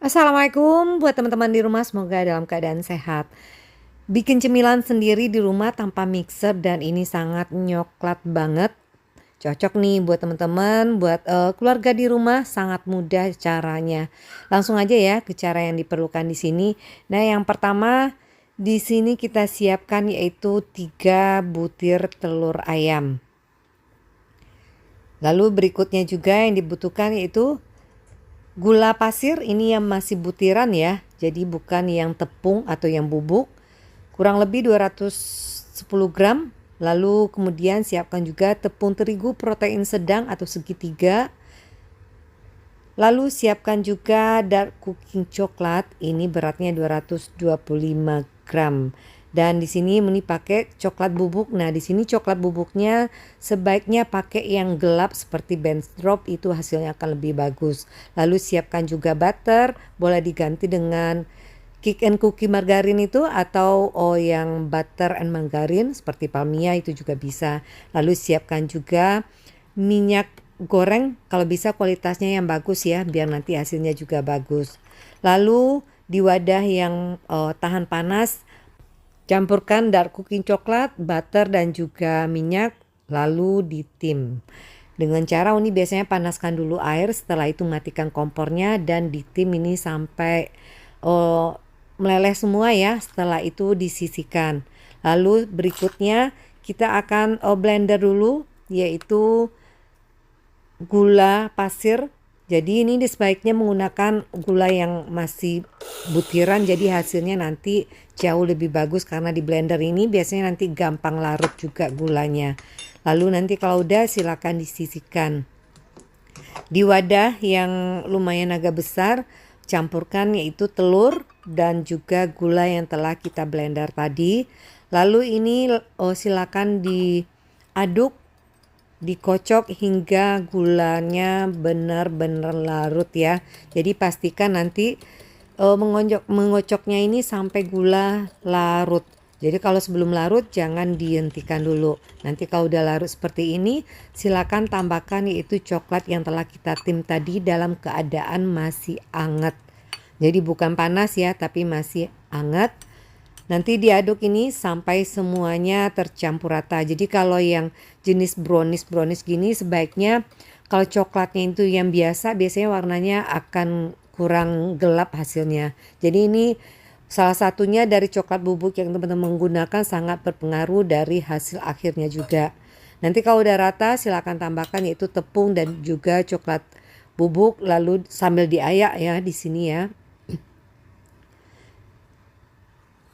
Assalamualaikum buat teman-teman di rumah, semoga dalam keadaan sehat. Bikin cemilan sendiri di rumah tanpa mixer dan ini sangat nyoklat banget. Cocok nih buat teman-teman, buat keluarga di rumah, sangat mudah caranya. Langsung aja ya ke cara yang diperlukan di sini. Nah, yang pertama di sini kita siapkan yaitu 3 butir telur ayam. Lalu berikutnya juga yang dibutuhkan yaitu gula pasir, ini yang masih butiran ya, jadi bukan yang tepung atau yang bubuk. Kurang lebih 210 gram. Lalu kemudian siapkan juga tepung terigu protein sedang atau segitiga. Lalu siapkan juga dark cooking coklat, ini beratnya 225 gram. Dan di sini Muni pakai coklat bubuk. Nah, di sini coklat bubuknya sebaiknya pakai yang gelap seperti Ben's Drop, itu hasilnya akan lebih bagus. Lalu siapkan juga butter, boleh diganti dengan Kick and Cookie margarin itu atau yang butter and margarin seperti Palmia itu juga bisa. Lalu siapkan juga minyak goreng, kalau bisa kualitasnya yang bagus ya, biar nanti hasilnya juga bagus. Lalu di wadah yang tahan panas, campurkan dark cooking coklat, butter dan juga minyak, lalu ditim. Dengan cara Uni biasanya panaskan dulu air, setelah itu matikan kompornya dan ditim ini sampai meleleh semua ya. Setelah itu disisihkan. Lalu berikutnya kita akan blender dulu, yaitu gula pasir. Jadi ini sebaiknya menggunakan gula yang masih butiran, jadi hasilnya nanti jauh lebih bagus karena di blender ini biasanya nanti gampang larut juga gulanya. Lalu nanti kalau udah silakan disisihkan. Di wadah yang lumayan agak besar, campurkan yaitu telur dan juga gula yang telah kita blender tadi. Lalu ini silakan diaduk, dikocok hingga gulanya benar-benar larut ya. Jadi pastikan nanti mengocoknya ini sampai gula larut. Jadi kalau sebelum larut jangan dihentikan dulu. Nanti kalau udah larut seperti ini, silakan tambahkan yaitu coklat yang telah kita tim tadi dalam keadaan masih hangat. Jadi bukan panas ya, tapi masih hangat. Nanti diaduk ini sampai semuanya tercampur rata. Jadi kalau yang jenis brownies gini sebaiknya kalau coklatnya itu yang biasanya warnanya akan kurang gelap hasilnya. Jadi ini salah satunya dari coklat bubuk yang teman-teman menggunakan sangat berpengaruh dari hasil akhirnya juga. Nanti kalau udah rata silakan tambahkan yaitu tepung dan juga coklat bubuk, lalu sambil diayak ya di sini ya.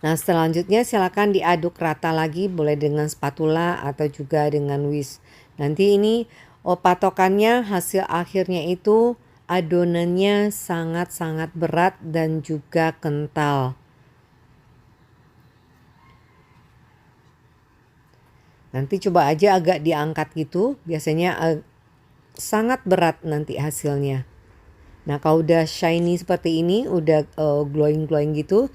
Nah, selanjutnya silakan diaduk rata lagi, boleh dengan spatula atau juga dengan whisk. Nanti ini patokannya hasil akhirnya itu adonannya sangat-sangat berat dan juga kental. Nanti coba aja agak diangkat gitu, biasanya sangat berat nanti hasilnya. Nah, kalau udah shiny seperti ini, udah glowing-glowing gitu,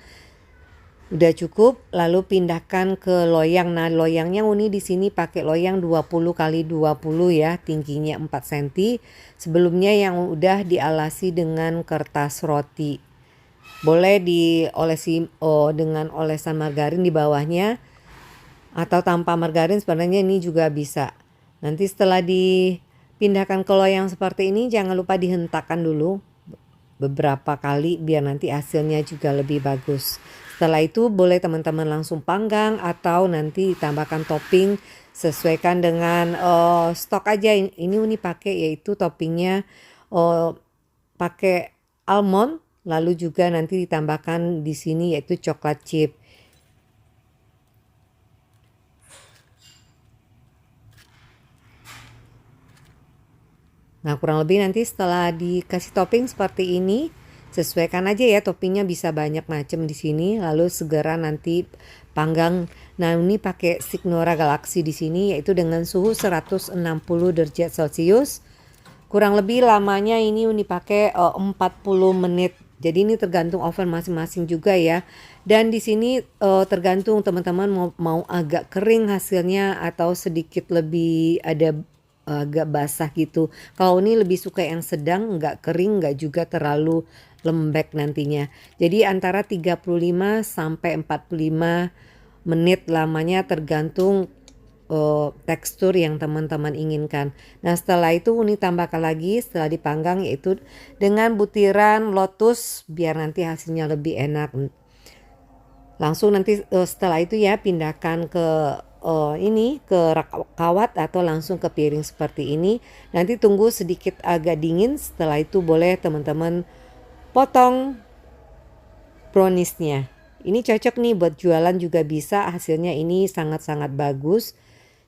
udah cukup, lalu pindahkan ke loyang. Nah, loyangnya Uni di sini pakai loyang 20 kali 20 ya, tingginya 4 cm. Sebelumnya yang udah dialasi dengan kertas roti. Boleh diolesi dengan olesan margarin di bawahnya atau tanpa margarin sebenarnya ini juga bisa. Nanti setelah dipindahkan ke loyang seperti ini jangan lupa dihentakkan dulu beberapa kali biar nanti hasilnya juga lebih bagus. Setelah itu boleh teman-teman langsung panggang atau nanti ditambahkan topping, sesuaikan dengan stok aja. Ini Uni pakai yaitu toppingnya pakai almond, lalu juga nanti ditambahkan di sini yaitu coklat chip. Nah, kurang lebih nanti setelah dikasih topping seperti ini, sesuaikan aja ya, toppingnya bisa banyak macam di sini. Lalu segera nanti panggang. Nah, ini pakai Signora Galaxy di sini yaitu dengan suhu 160 derajat Celcius. Kurang lebih lamanya ini Uni pakai 40 menit. Jadi ini tergantung oven masing-masing juga ya. Dan di sini tergantung teman-teman mau agak kering hasilnya atau sedikit lebih ada agak basah gitu. Kalau ini lebih suka yang sedang, nggak kering, nggak juga terlalu lembek nantinya. Jadi antara 35 sampai 45 menit lamanya tergantung tekstur yang teman-teman inginkan. Nah setelah itu Uni tambahkan lagi setelah dipanggang yaitu dengan butiran lotus biar nanti hasilnya lebih enak. Langsung nanti setelah itu ya pindahkan ke ini ke kawat atau langsung ke piring seperti ini. Nanti tunggu sedikit agak dingin, setelah itu boleh teman-teman potong browniesnya. Ini cocok nih buat jualan juga bisa, hasilnya ini sangat-sangat bagus.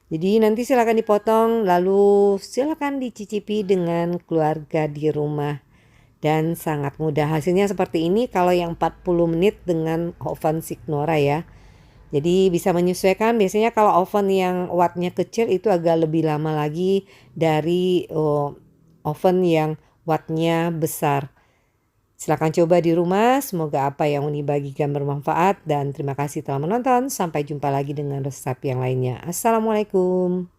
Jadi nanti silakan dipotong lalu silakan dicicipi dengan keluarga di rumah. Dan sangat mudah, hasilnya seperti ini kalau yang 40 menit dengan oven Signora ya. Jadi bisa menyesuaikan, biasanya kalau oven yang wattnya kecil itu agak lebih lama lagi dari oven yang wattnya besar. Silakan coba di rumah, semoga apa yang Uni bagikan bermanfaat dan terima kasih telah menonton. Sampai jumpa lagi dengan resep yang lainnya. Assalamualaikum.